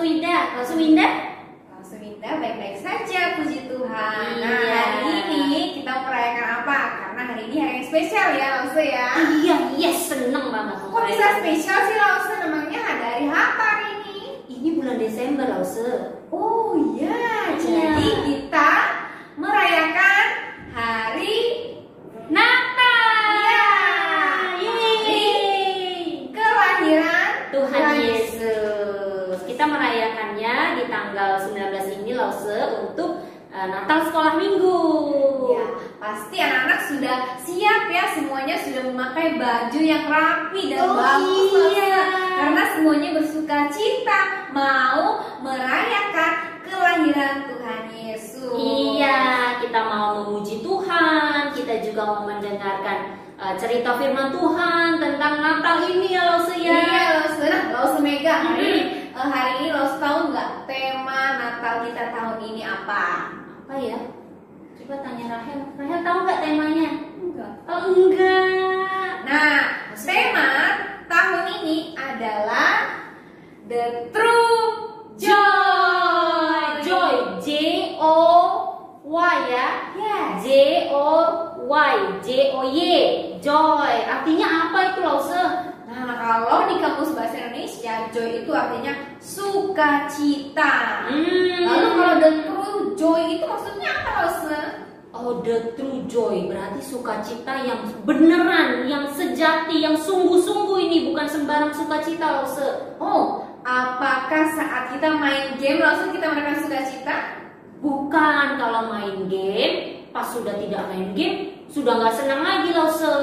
Winda. Lause Winda? Lause Winda baik-baik saja, puji Tuhan. Iya. Nah, hari ini kita merayakan apa? Karena hari ini hari yang spesial ya, Lause ya. Iya, yes, seneng banget. Kok bisa spesial sih, Lause? Namanya ada hari apa hari ini? Ini bulan Desember, Lause. Oh iya, Iya. jadi kita merayakan hari Natal. Iya. Yeay. kelahiran Tuhan Yesus. Kita merayakannya di tanggal 19 ini, Lause, untuk Natal sekolah minggu. Ya, pasti anak-anak sudah siap ya, semuanya sudah memakai baju yang rapi dan Oh, bagus, iya. Lause. Karena semuanya bersuka cita mau merayakan kelahiran Tuhan Yesus. Iya, kita mau memuji Tuhan, kita juga mau mendengarkan cerita firman Tuhan tentang Natal ini ya, Lause ya. Iya, Lause. Nah, Lause Mega, hari ini Lause tahu nggak tema Natal kita tahun ini apa? Apa ya? Coba tanya Rahel. Rahel tahu nggak temanya? Enggak. Oh, enggak. Nah, tema tahun ini adalah The True Joy. Joy, J-O-Y ya. Yes. J-O-Y, J-O-Y, Joy. Artinya apa itu, Lause? Nah, kalau di kamus bahasa Indonesia, joy itu artinya sukacita. Lalu kalau the true joy itu maksudnya apa, Lause? Oh, the true joy berarti sukacita yang beneran, yang sejati, yang sungguh-sungguh ini, bukan sembarang sukacita, Lause. Oh, apakah saat kita main game langsung kita merasakan sukacita? Bukan, kalau main game, pas sudah tidak main game, sudah nggak senang lagi, Lause.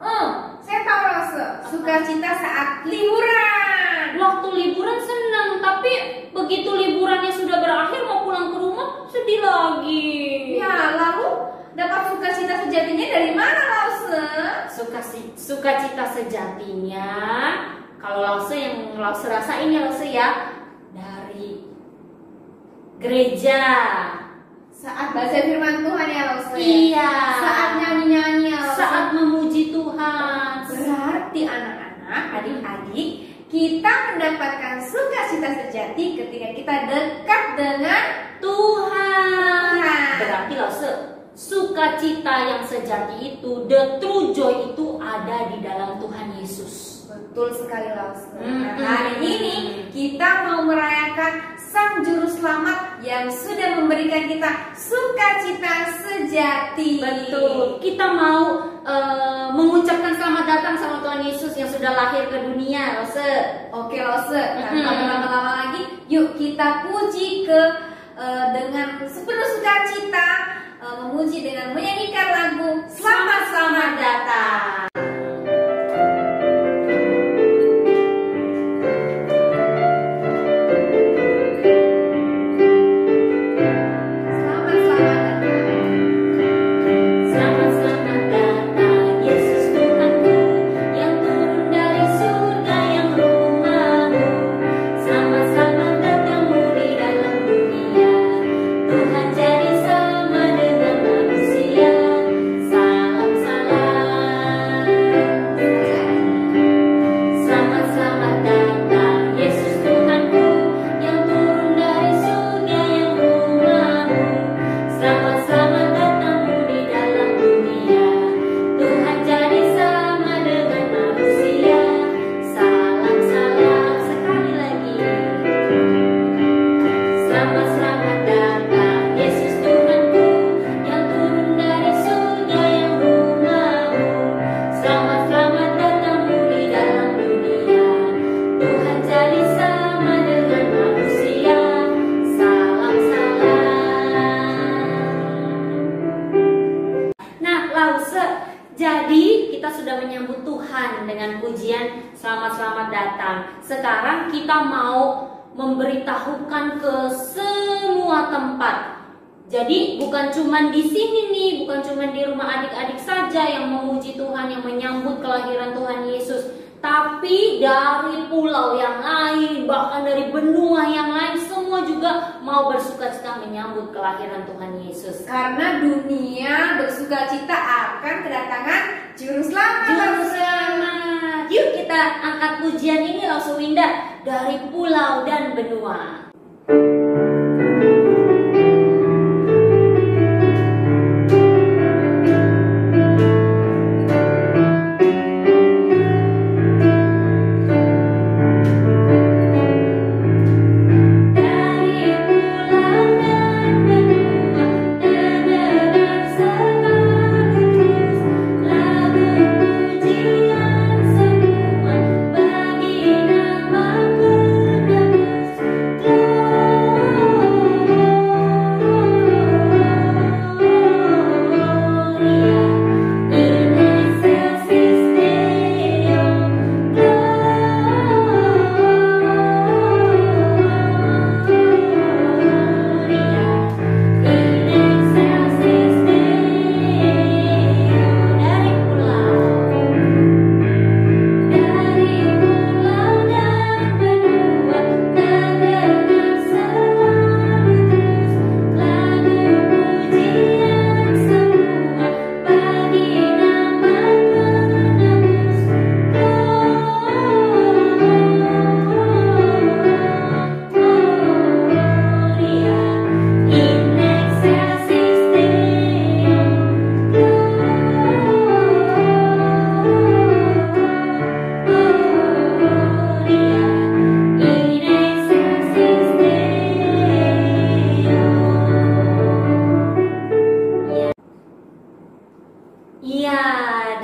Oh, saya tahu, Lause. Sukacita saat liburan. Waktu liburan senang, tapi begitu liburannya sudah berakhir mau pulang ke rumah sedih lagi. Ya, lalu dapat sukacita sejatinya dari mana, Lause? Sukacita sejatinya, kalau Lause yang Lause rasain ya, Lause ya, dari gereja. Saat baca firman Tuhan ya, Lause. Iya. Saat nyanyi-nyanyi ya, Lause. Saat memuji Tuhan. Berarti anak-anak, adik-adik, kita mendapatkan sukacita sejati ketika kita dekat dengan Tuhan. Tuhan. Berarti Lause, sukacita yang sejati itu, the true joy itu ada di dalam Tuhan Yesus. Betul sekali, Lause. Nah, hari ini kita mau merayakan Sang Juru Selamat yang sudah memberikan kita sukacita sejati. Betul. Kita mau mengucapkan selamat datang sama Tuhan Yesus yang sudah lahir ke dunia, Lause. Oke, Lause. Tanpa berlama-lama lagi, yuk kita puji dengan sepenuh sukacita, memuji dengan menyanyikan lagu Selamat Datang. Jadi kita sudah menyambut Tuhan dengan pujian selamat datang. Sekarang kita mau memberitahukan ke semua tempat. Jadi bukan cuma di sini nih, bukan cuma di rumah adik-adik saja yang memuji Tuhan, yang menyambut kelahiran Tuhan Yesus, tapi dari pulau yang lain, bahkan dari benua yang lain, semua juga mau bersukacita menyambut kelahiran Tuhan Yesus. Karena dunia bersukacita akan kedatangan Juru Selamat. Juru Selamat. Yuk kita angkat pujian ini langsung Winda. dari pulau dan benua.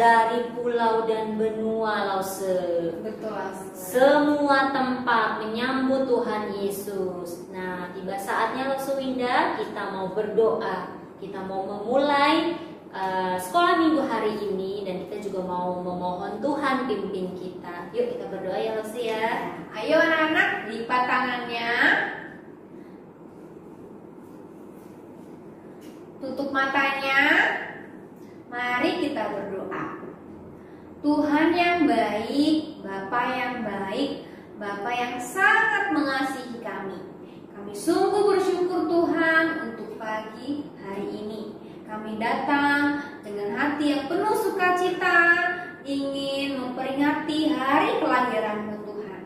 Dari pulau dan benua, Lause. Betul, Lause. Semua tempat menyambut Tuhan Yesus. Nah, tiba saatnya Lause Winda, kita mau berdoa. Kita mau memulai sekolah minggu hari ini, dan kita juga mau memohon Tuhan pimpin kita. Yuk kita berdoa ya, Lause ya. Ayo anak-anak, lipat tangannya. Tutup matanya. Mari kita berdoa. Tuhan yang baik, Bapa yang baik, Bapa yang sangat mengasihi kami. Kami sungguh bersyukur Tuhan untuk pagi hari ini. Kami datang dengan hati yang penuh sukacita, ingin memperingati hari kelahiran-Mu Tuhan.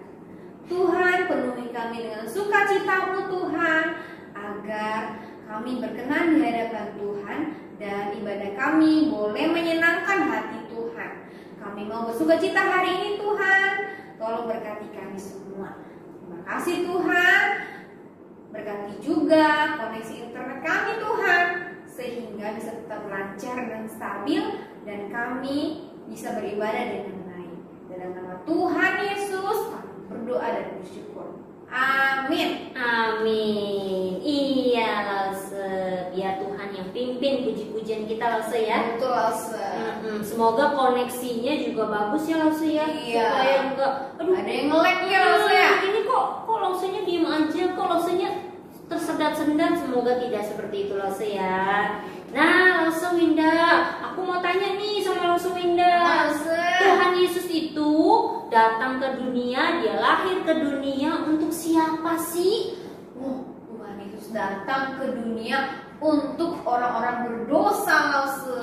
Tuhan, penuhi kami dengan sukacita-Mu Tuhan, agar kami berkenan di hadapan Tuhan dan ibadah kami boleh menyenangkan hati Tuhan. Kami mau bersukacita hari ini Tuhan. Tolong berkati kami semua. Terima kasih Tuhan. Berkati juga koneksi internet kami Tuhan, sehingga bisa tetap lancar dan stabil, dan kami bisa beribadah dengan baik. Dalam nama Tuhan Yesus kami berdoa dan bersyukur. Amin. Amin. Iya, Lause. Biar Tuhan yang pimpin puji-pujian kita, Lause ya. Betul, Lause. Semoga koneksinya juga bagus ya, Lause ya. Iya. Supaya juga, ada yang nge-lag ya, Lause ya. Ini kok Lausenya diem aja, kok Lausenya tersendat-sendat. Semoga tidak seperti itu, Lause ya. Nah, Lause Winda, aku mau tanya nih sama Lause Winda. Lause. Tuhan Yesus itu datang ke dunia, dia lahir ke dunia untuk siapa sih? Tuhan Yesus datang ke dunia untuk orang-orang berdosa, Lause.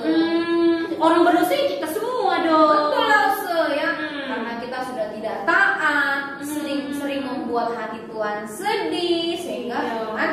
Orang berdosa kita semua dong. Betul, Lause ya. Karena kita sudah tidak taat, sering membuat hati Tuhan sedih, sehingga Tuhan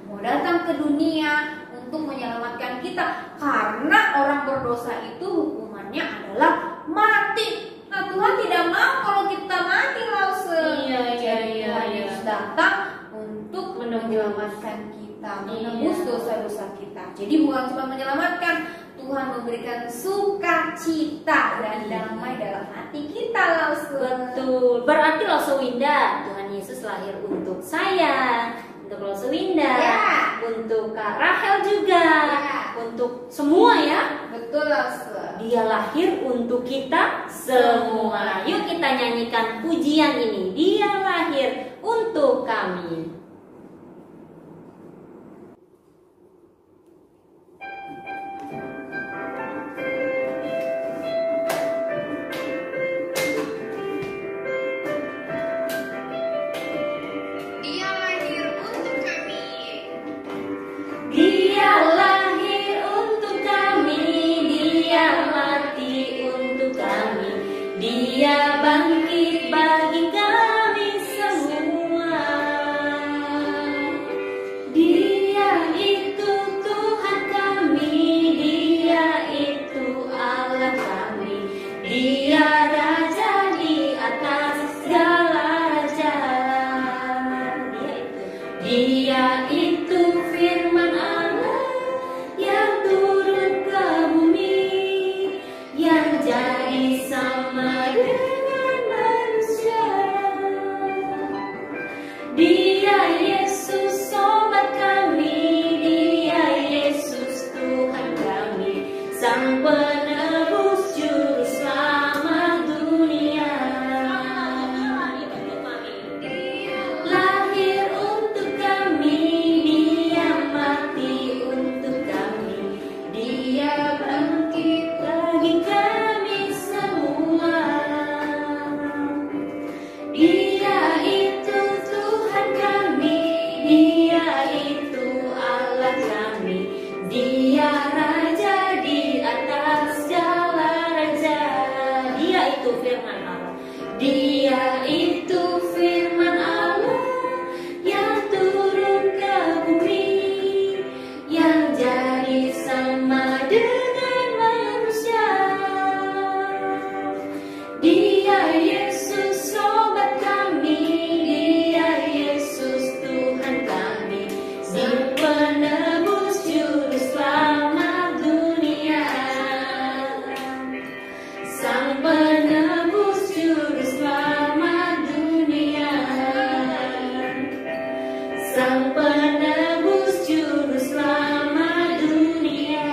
mau datang ke dunia untuk menyelamatkan kita. Karena orang berdosa itu hukumannya adalah mati. Nah, Tuhan tidak mau kalau kita mati, Lause. Tuhan Yesus datang untuk menyelamatkan kita, menebus dosa-dosa kita. Jadi bukan cuma menyelamatkan, Tuhan memberikan sukacita dan damai dalam hati kita, Lause. Betul. Berarti Lause Winda, Tuhan Yesus lahir untuk saya, untuk Lause Winda, untuk Kak Rahel juga, untuk semua ya. Betul, Lause. Dia lahir untuk kita semua. Yuk kita nyanyikan pujian ini. Dia lahir untuk kami. Dia lahir untuk kami. Dia lahir untuk kami. Dia mati untuk kami. Dia bangkit bagi kami semua. Dia itu firman Allah yang turun ke bumi, yang jadi sama dengan manusia. Dia Yesus sobat kami, Dia Yesus Tuhan kami, Sang penebus juru selamat dunia. Lahir untuk kami, Dia mati untuk kami, Dia bangkit bagi kami semua. Dia itu Tuhan kami, Dia itu Allah kami, Dia Raja di atas segala raja. Dia itu firman Allah. Dia itu firman Allah yang turun ke bumi, yang jadi sama dengan manusia. Dia Yesus sobat kami, Dia Yesus Tuhan kami, Sang penebus juru selamat dunia. Sang penebus juru selamat dunia. Sang penebus juru selamat dunia.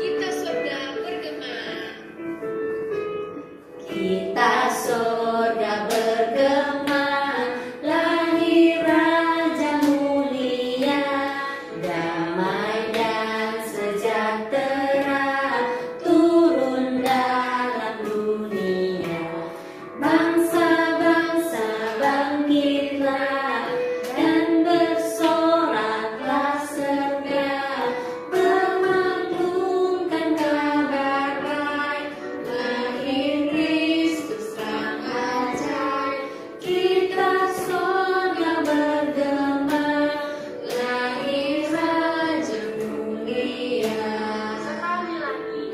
Kita surga bergema. Kita surga bergema, lahir Raja mulia, damai dan sejahtera turun dalam dunia. Bangsa-bangsa bangkitlah dan bersoraklah serta memaklumkan kabar baik, lahir Kristus Sang ajaib. Kita surga bergema, lahir Raja mulia. Sekali lagi.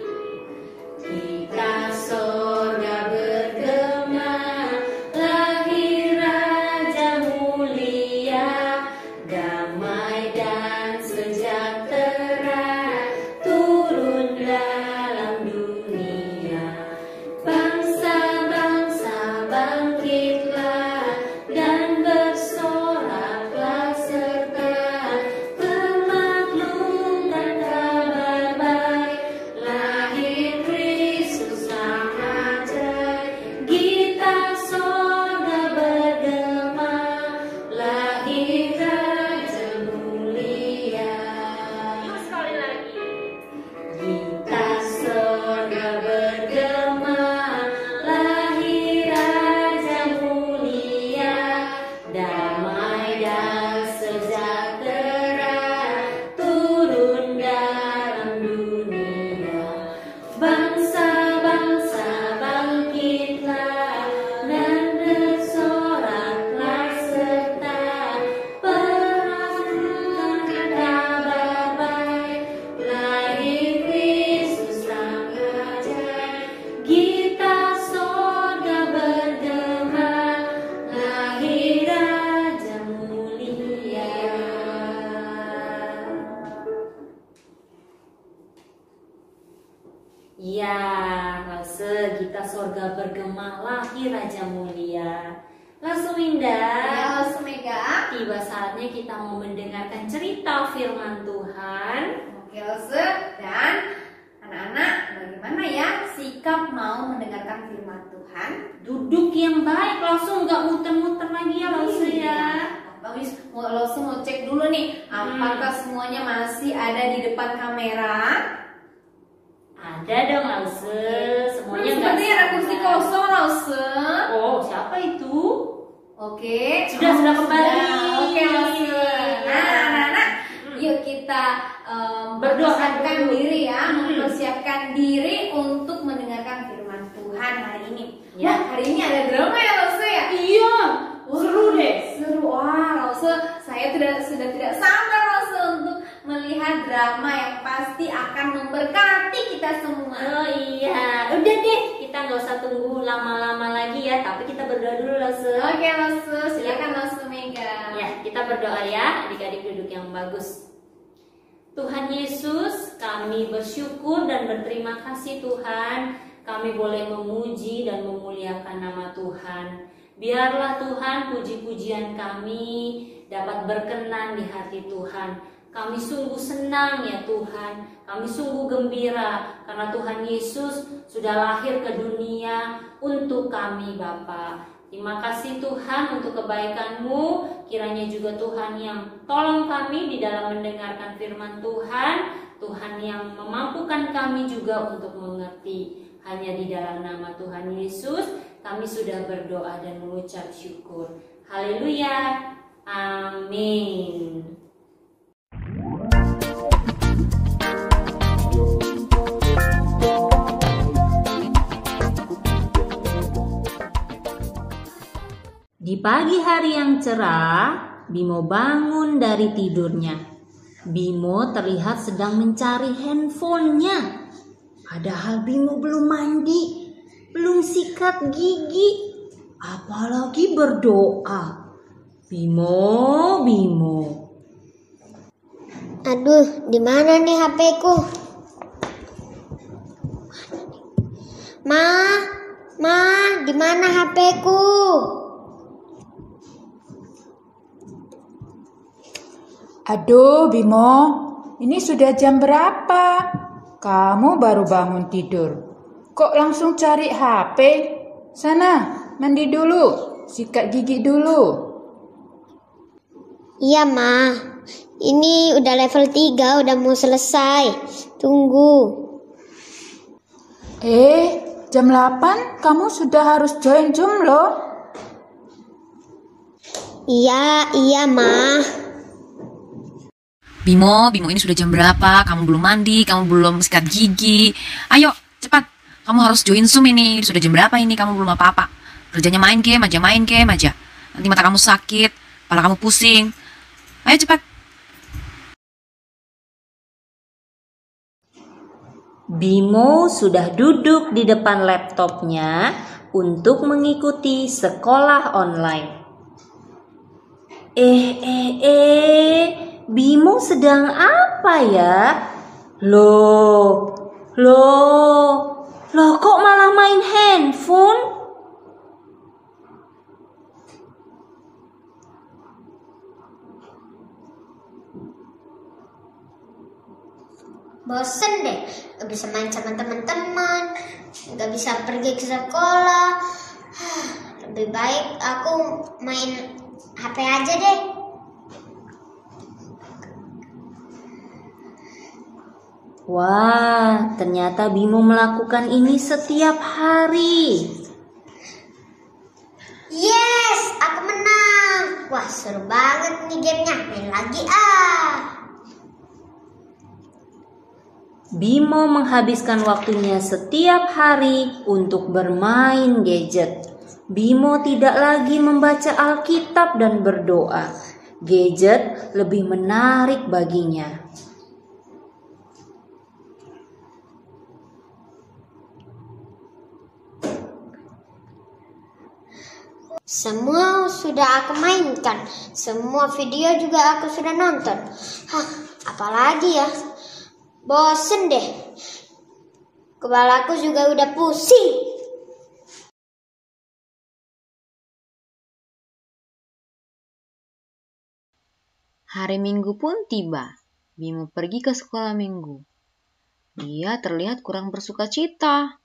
Kita surga bergema, lahir Raja mulia, damai dan sejahtera turun dalam dunia. Bangsa-bangsa bangkitlah dan bersoraklah serta memaklumkan kabar baik, lahir Kristus Sang ajaib. Kita surga bergema, lahir Raja mulia. Sekali lagi. Kita surga bergema, lahir Raja mulia, damai dan sejahtera turun dalam dunia. Bangsa-bangsa bangkitlah dan bersoraklah serta memaklumkan kabar baik, lahir Kristus Sang ajaib. Kita surga bergema, lahir Raja mulia. Ya, Lause, kita surga bergema, lahir Raja mulia. Langsung Indah. Ya, langsung Mega. Tiba saatnya kita mau mendengarkan cerita firman Tuhan. Oke, Lause. Dan anak-anak, bagaimana ya sikap mau mendengarkan firman Tuhan? Duduk yang baik, langsung nggak muter-muter lagi ya Lause ya. Bagus, Lause mau cek dulu nih, apakah semuanya masih ada di depan kamera? Ada dong Lause, semuanya nggak Sepertinya ada kursi salah. kosong, Lause. Oh, siapa itu? Oke, Sudah kembali. Oke, Lause. Nah, anak-anak, yuk kita Berdoa mempersiapkan dulu. diri ya, mempersiapkan diri untuk mendengarkan firman Tuhan hari ini. Ya. Wah, hari ini ada drama ya, Lause ya? Iya, Lose. Oke, Losu, silakan Losu Mega. Ya, kita berdoa ya, adik-adik duduk yang bagus. Tuhan Yesus, kami bersyukur dan berterima kasih Tuhan, kami boleh memuji dan memuliakan nama Tuhan. Biarlah Tuhan puji-pujian kami dapat berkenan di hati Tuhan. Kami sungguh senang ya Tuhan, kami sungguh gembira karena Tuhan Yesus sudah lahir ke dunia untuk kami Bapa. Terima kasih Tuhan untuk kebaikan-Mu, kiranya juga Tuhan yang tolong kami di dalam mendengarkan firman Tuhan, Tuhan yang memampukan kami juga untuk mengerti. Hanya di dalam nama Tuhan Yesus kami sudah berdoa dan mengucap syukur. Haleluya, amin. Di pagi hari yang cerah, Bimo bangun dari tidurnya. Bimo terlihat sedang mencari handphonenya. Padahal Bimo belum mandi, belum sikat gigi, apalagi berdoa. Bimo. Aduh, di mana nih HP-ku? Ma, di mana HP-ku? Aduh Bimo, ini sudah jam berapa? Kamu baru bangun tidur. Kok langsung cari HP? Sana, mandi dulu, sikat gigi dulu. Iya Ma, ini udah level 3, udah mau selesai. Tunggu. Jam 8 kamu sudah harus join Zoom loh. Iya Ma. Bimo, ini sudah jam berapa? Kamu belum mandi, kamu belum sikat gigi. Ayo, cepat. Kamu harus join Zoom ini. Sudah jam berapa ini? Kamu belum apa-apa. Kerjanya main game aja. Nanti mata kamu sakit, kepala kamu pusing. Ayo cepat. Bimo sudah duduk di depan laptopnya untuk mengikuti sekolah online. Bimo sedang apa ya? Loh, kok malah main handphone? Bosen deh, gak bisa main sama teman-teman, gak bisa pergi ke sekolah. Lebih baik aku main HP aja deh. Wah, ternyata Bimo melakukan ini setiap hari. Yes, aku menang. Wah, seru banget nih gamenya. Main lagi ah. Bimo menghabiskan waktunya setiap hari untuk bermain gadget. Bimo tidak lagi membaca Alkitab dan berdoa. Gadget lebih menarik baginya. Semua sudah aku mainkan. Semua video juga aku sudah nonton. Apalagi ya? Bosen deh. Kepalaku juga udah pusing. Hari Minggu pun tiba. Bimo pergi ke sekolah minggu. Dia terlihat kurang bersukacita.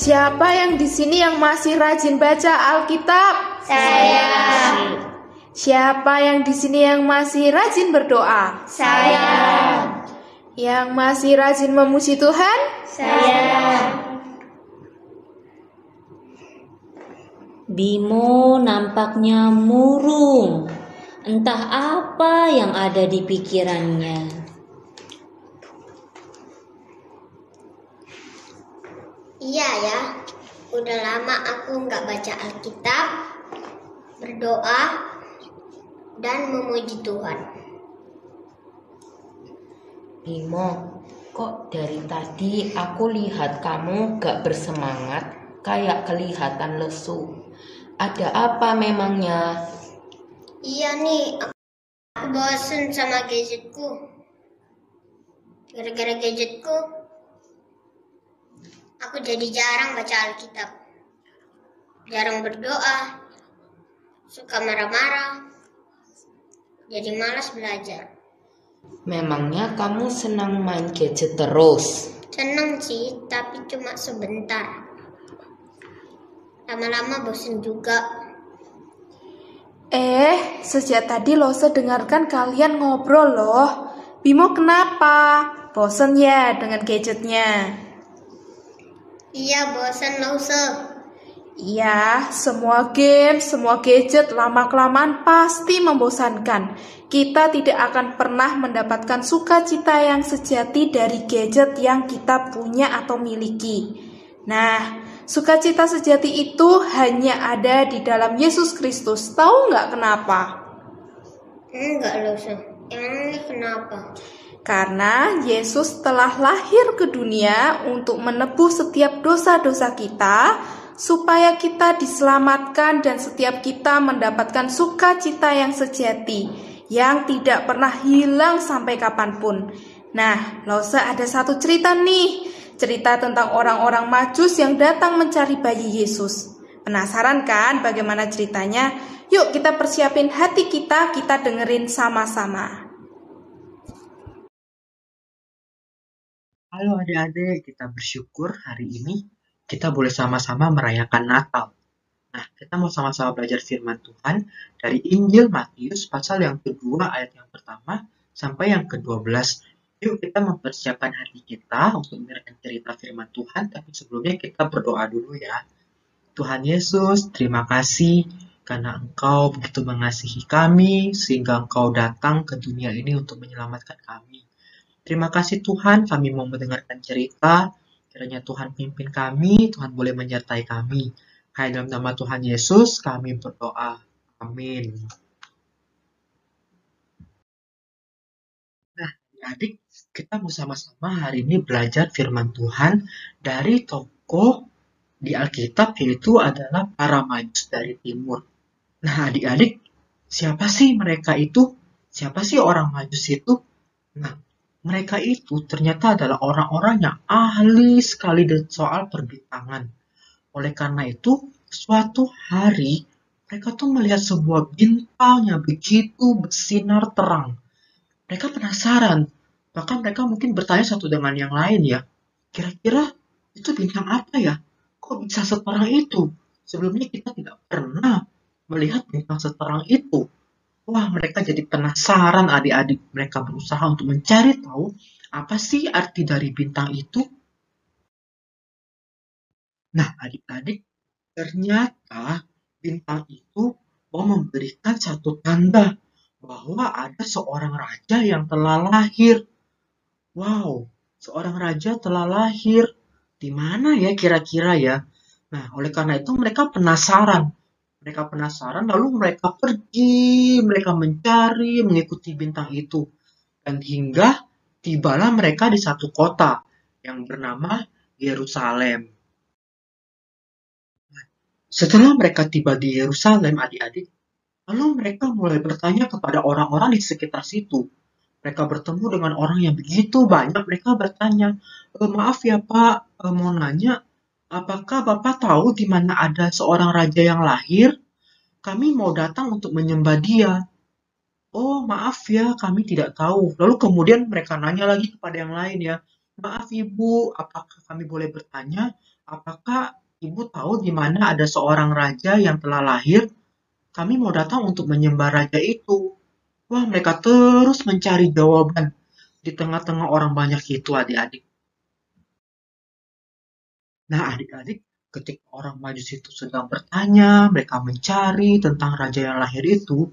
Siapa yang di sini yang masih rajin baca Alkitab? Saya. Siapa yang di sini yang masih rajin berdoa? Saya. Yang masih rajin memuji Tuhan? Saya. Bimo nampaknya murung. Entah apa yang ada di pikirannya. Iya ya, Udah lama aku nggak baca Alkitab, berdoa, dan memuji Tuhan. Bimo, kok dari tadi aku lihat kamu gak bersemangat, kayak kelihatan lesu. Ada apa memangnya? Iya nih, aku bosen sama gadgetku. Gara-gara gadgetku, aku jadi jarang baca Alkitab. Jarang berdoa, suka marah-marah, jadi malas belajar. Memangnya kamu senang main gadget terus? Seneng sih, tapi cuma sebentar. Lama-lama bosen juga. Sejak tadi Lose dengarkan kalian ngobrol loh. Bimo kenapa? Bosen ya dengan gadgetnya? Iya, bosen Lause. Iya, semua game, semua gadget lama-kelamaan pasti membosankan. Kita tidak akan pernah mendapatkan sukacita yang sejati dari gadget yang kita punya atau miliki. Nah, sukacita sejati itu hanya ada di dalam Yesus Kristus. Tahu nggak kenapa? Enggak Lause, emangnya kenapa? Karena Yesus telah lahir ke dunia untuk menebus setiap dosa-dosa kita, supaya kita diselamatkan dan setiap kita mendapatkan sukacita yang sejati, yang tidak pernah hilang sampai kapanpun. Nah, Lause ada satu cerita nih, cerita tentang orang-orang Majus yang datang mencari bayi Yesus. Penasaran kan bagaimana ceritanya? Yuk kita persiapin hati kita dengerin sama-sama. Halo adik-adik, kita bersyukur hari ini kita boleh sama-sama merayakan Natal. Nah, kita mau sama-sama belajar firman Tuhan dari Injil Matius pasal yang kedua ayat yang pertama sampai yang ke-12. Yuk kita mempersiapkan hati kita untuk mendengarkan cerita firman Tuhan, tapi sebelumnya kita berdoa dulu ya. Tuhan Yesus, terima kasih karena Engkau begitu mengasihi kami sehingga Engkau datang ke dunia ini untuk menyelamatkan kami. Terima kasih Tuhan, kami mau mendengarkan cerita. Kiranya Tuhan pimpin kami, Tuhan boleh menyertai kami. Hanya dalam nama Tuhan Yesus kami berdoa. Amin. Nah, adik, kita mau sama-sama hari ini belajar firman Tuhan dari tokoh di Alkitab, yaitu adalah para Majus dari Timur. Nah, adik-adik, siapa sih mereka itu? Siapa sih orang Majus itu? Nah, mereka itu ternyata adalah orang-orang yang ahli sekali soal perbintangan. Oleh karena itu, suatu hari mereka tuh melihat sebuah bintang yang begitu bersinar terang. Mereka penasaran, bahkan mereka mungkin bertanya satu dengan yang lain ya. Kira-kira itu bintang apa ya? Kok bisa seterang itu? Sebelumnya kita tidak pernah melihat bintang seterang itu. Wah, mereka jadi penasaran adik-adik. Mereka berusaha untuk mencari tahu apa sih arti dari bintang itu. Nah, adik-adik, ternyata bintang itu mau memberikan satu tanda bahwa ada seorang raja yang telah lahir. Wow, seorang raja telah lahir. Di mana ya kira-kira ya? Nah, oleh karena itu mereka penasaran. Lalu mereka pergi, mereka mencari, mengikuti bintang itu. Dan hingga tibalah mereka di satu kota yang bernama Yerusalem. Setelah mereka tiba di Yerusalem, adik-adik, lalu mereka mulai bertanya kepada orang-orang di sekitar situ. Mereka bertemu dengan orang yang begitu banyak, mereka bertanya, maaf ya Pak, mau nanya, apakah Bapak tahu di mana ada seorang raja yang lahir? Kami mau datang untuk menyembah dia. Oh, maaf ya, kami tidak tahu. Lalu kemudian mereka nanya lagi kepada yang lain ya. Maaf Ibu, apakah kami boleh bertanya? Apakah Ibu tahu di mana ada seorang raja yang telah lahir? Kami mau datang untuk menyembah raja itu. Wah, mereka terus mencari jawaban di tengah-tengah orang banyak itu, adik-adik. Nah, adik-adik, ketika orang Majus itu sedang bertanya, mereka mencari tentang raja yang lahir itu,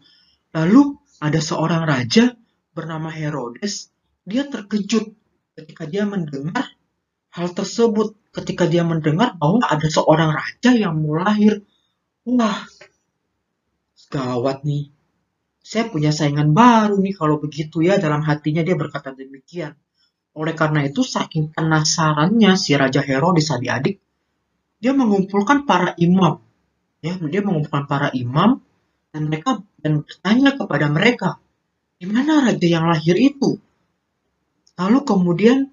lalu ada seorang raja bernama Herodes. Dia terkejut ketika dia mendengar hal tersebut. ketika dia mendengar bahwa ada seorang raja yang mau lahir. Wah, gawat nih. Saya punya saingan baru nih kalau begitu ya, dalam hatinya dia berkata demikian. Oleh karena itu, saking penasarannya si Raja Herodes adik-adik, dia mengumpulkan para imam. Ya, dia mengumpulkan para imam dan bertanya kepada mereka, di mana raja yang lahir itu? Lalu kemudian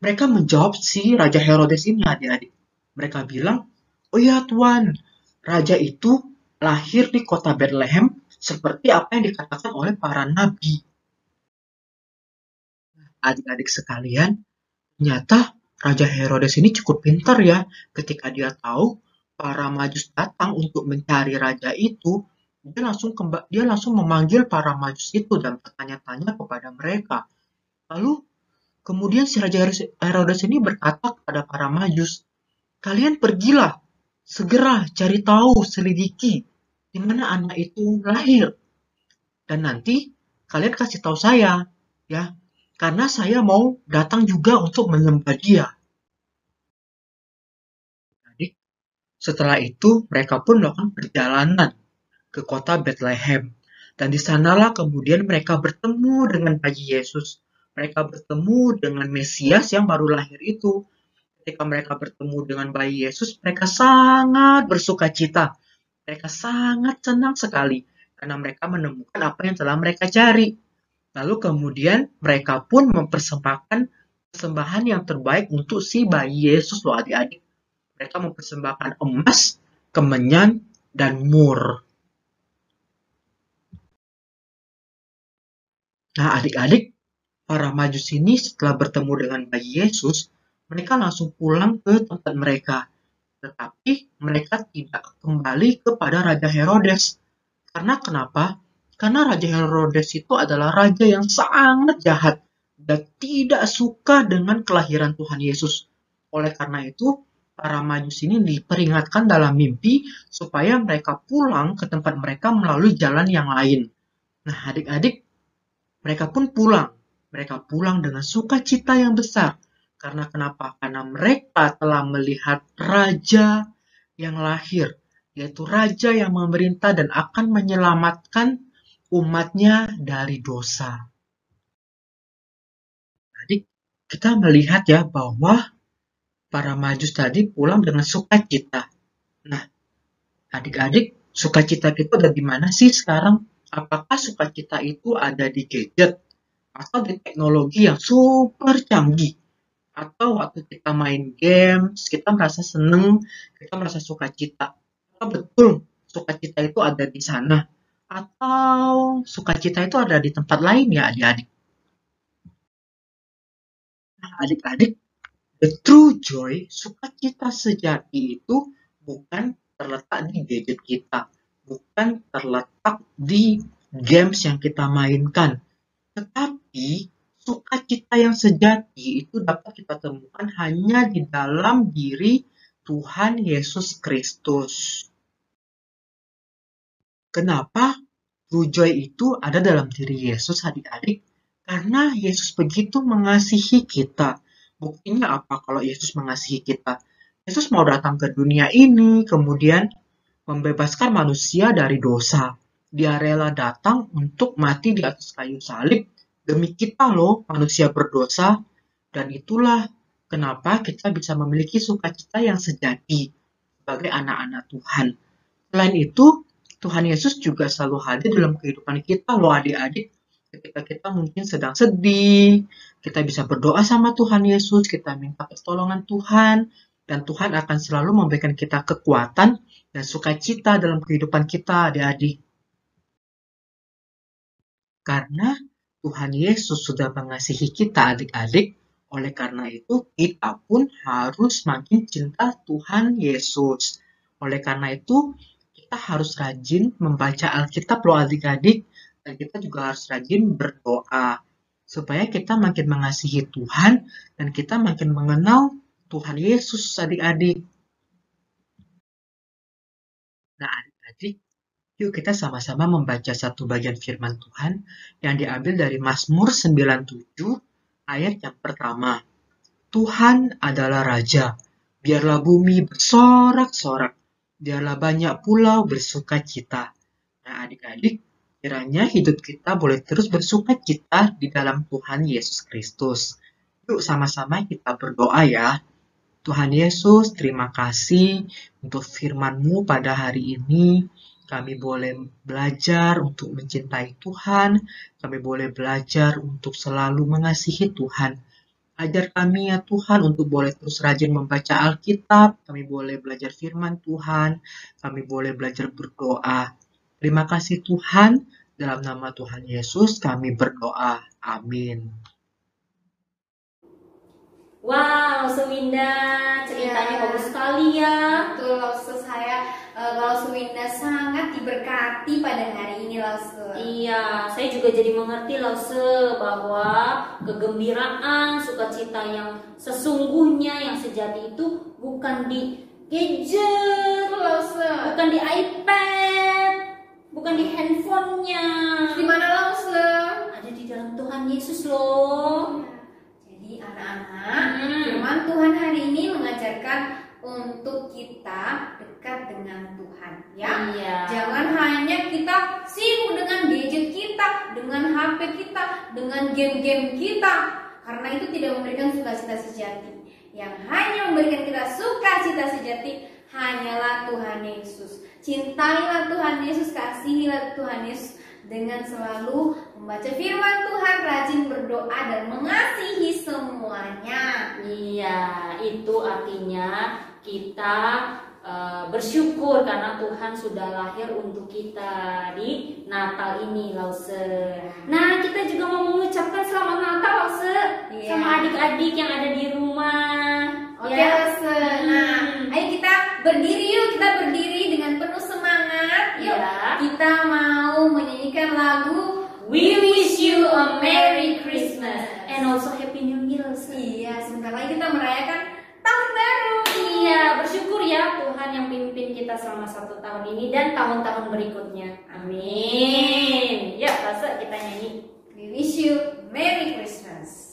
mereka menjawab si Raja Herodes ini adik-adik. Mereka bilang, oh ya Tuan, raja itu lahir di kota Bethlehem seperti apa yang dikatakan oleh para nabi. Adik-adik sekalian, ternyata Raja Herodes ini cukup pintar ya. Ketika dia tahu para Majus datang untuk mencari raja itu, dia langsung memanggil para Majus itu dan bertanya-tanya kepada mereka. Lalu kemudian si Raja Herodes ini berkata kepada para Majus, kalian pergilah, segera cari tahu, selidiki di mana anak itu lahir. Dan nanti kalian kasih tahu saya, ya, karena saya mau datang juga untuk menyembah dia. Jadi, setelah itu mereka pun melakukan perjalanan ke kota Bethlehem. Dan di sanalah kemudian mereka bertemu dengan bayi Yesus. Mereka bertemu dengan Mesias yang baru lahir itu. Ketika mereka bertemu dengan bayi Yesus, mereka sangat bersuka cita. Mereka sangat senang sekali karena mereka menemukan apa yang telah mereka cari. Lalu kemudian mereka pun mempersembahkan persembahan yang terbaik untuk si bayi Yesus loh adik-adik. Mereka mempersembahkan emas, kemenyan, dan mur. Nah adik-adik, para Majus ini setelah bertemu dengan bayi Yesus, mereka langsung pulang ke tempat mereka. Tetapi mereka tidak kembali kepada Raja Herodes. Karena kenapa? Karena Raja Herodes itu adalah raja yang sangat jahat dan tidak suka dengan kelahiran Tuhan Yesus. Oleh karena itu, para Majus ini diperingatkan dalam mimpi supaya mereka pulang ke tempat mereka melalui jalan yang lain. Nah, adik-adik, mereka pun pulang. Mereka pulang dengan sukacita yang besar. Karena kenapa? Karena mereka telah melihat raja yang lahir, yaitu raja yang memerintah dan akan menyelamatkan umatnya dari dosa. Jadi kita melihat ya bahwa para Majus tadi pulang dengan sukacita. Nah, adik-adik, sukacita itu ada di mana sih sekarang? Apakah sukacita itu ada di gadget atau di teknologi yang super canggih? Atau waktu kita main games, kita merasa seneng, kita merasa sukacita. Apa betul sukacita itu ada di sana? Atau sukacita itu ada di tempat lain ya adik-adik? Nah, adik-adik, the true joy, sukacita sejati itu bukan terletak di gadget kita, bukan terletak di games yang kita mainkan, tetapi sukacita yang sejati itu dapat kita temukan hanya di dalam diri Tuhan Yesus Kristus. Kenapa true joy itu ada dalam diri Yesus adik-adik? Karena Yesus begitu mengasihi kita. Buktinya apa kalau Yesus mengasihi kita? Yesus mau datang ke dunia ini, kemudian membebaskan manusia dari dosa. Dia rela datang untuk mati di atas kayu salib demi kita loh, manusia berdosa. Dan itulah kenapa kita bisa memiliki sukacita yang sejati sebagai anak-anak Tuhan. Selain itu, Tuhan Yesus juga selalu hadir dalam kehidupan kita loh adik-adik. Ketika kita mungkin sedang sedih, kita bisa berdoa sama Tuhan Yesus, kita minta pertolongan Tuhan, dan Tuhan akan selalu memberikan kita kekuatan dan sukacita dalam kehidupan kita adik-adik. Karena Tuhan Yesus sudah mengasihi kita adik-adik, oleh karena itu kita pun harus makin cinta Tuhan Yesus. Oleh karena itu kita harus rajin membaca Alkitab loh adik-adik, dan kita juga harus rajin berdoa supaya kita makin mengasihi Tuhan dan kita makin mengenal Tuhan Yesus adik-adik. Nah adik-adik, yuk kita sama-sama membaca satu bagian firman Tuhan yang diambil dari Mazmur 97 ayat yang pertama. Tuhan adalah Raja. Biarlah bumi bersorak-sorak. Biarlah banyak pulau bersukacita. Nah, adik-adik, kiranya hidup kita boleh terus bersukacita di dalam Tuhan Yesus Kristus. Yuk sama-sama kita berdoa ya. Tuhan Yesus, terima kasih untuk firman-Mu pada hari ini. Kami boleh belajar untuk mencintai Tuhan. Kami boleh belajar untuk selalu mengasihi Tuhan. Ajar kami ya Tuhan untuk boleh terus rajin membaca Alkitab. Kami boleh belajar firman Tuhan. Kami boleh belajar berdoa. Terima kasih Tuhan. Dalam nama Tuhan Yesus kami berdoa. Amin. Wow, Sewinda, ceritanya bagus sekali ya. Betul, Lause. Kalau Sewinda sangat diberkati pada hari ini, Lause. Iya, saya juga jadi mengerti Lause bahwa kegembiraan, sukacita yang sesungguhnya, yang sejati itu bukan di gadget, Lause. bukan di iPad, bukan di handphonenya. Di mana, Lause? Ada di dalam Tuhan Yesus loh. Jadi anak-anak, firman Tuhan hari ini mengajarkan untuk kita dekat dengan Tuhan, ya. Iya. Jangan hanya kita sibuk dengan gadget kita, dengan HP kita, dengan game-game kita, karena itu tidak memberikan sukacita sejati. Yang hanya memberikan kita sukacita sejati hanyalah Tuhan Yesus. Cintailah Tuhan Yesus, kasihilah Tuhan Yesus dengan selalu membaca firman Tuhan, rajin berdoa dan mengasihi semuanya. Iya, itu artinya kita bersyukur karena Tuhan sudah lahir untuk kita di Natal ini, Lause. Nah, kita juga mau mengucapkan selamat Natal, Lause, sama adik-adik yang ada di rumah. Oke, Lause. Nah, ayo kita berdiri yuk, kita berdiri dengan penuh semangat. Yuk, kita mau menyanyikan lagu We Wish You a Merry Christmas and also Happy New Year, Lause. Iya, sebentar lagi kita merayakan tahun baru. Iya, bersyukur ya Tuhan yang pimpin kita selama 1 tahun ini dan tahun-tahun berikutnya. Amin. Ya, Lause, kita nyanyi We Wish You Merry Christmas.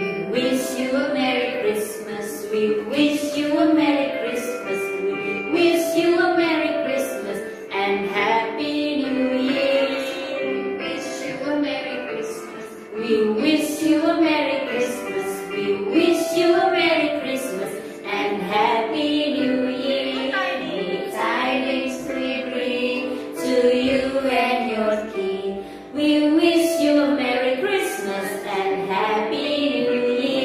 We wish you a Merry Christmas. We wish you a Merry Christmas. We wish you a Merry Christmas and Happy New Year. We wish you a Merry Christmas. We wish you a Merry Christmas. We wish you a Merry Christmas and Happy New Year. Good tidings we bring to you and your King. We wish you a Merry Christmas and Happy New Year.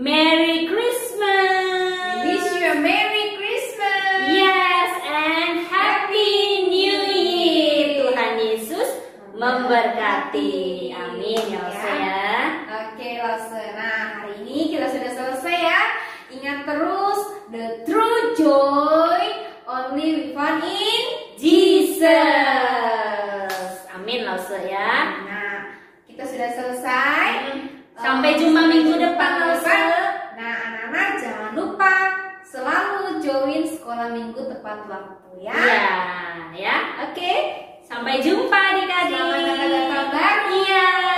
Merry Christmas. We wish you a Merry Christmas. Yes, and Happy New Year. Tuhan Yesus memberkati. Amin ya Lause ya. Oke, Lause. Nah, hari ini kita sudah selesai ya. Ingat terus, the true joy only we found in Jesus. Amin Lause ya. Nah, kita sudah selesai. Sampai jumpa minggu depan Lause. Nah, anak-anak jangan lupa selalu join sekolah minggu tepat waktu ya. Iya, ya. Oke. Sampai jumpa adik-adik. Selamat Natal baru. Iya.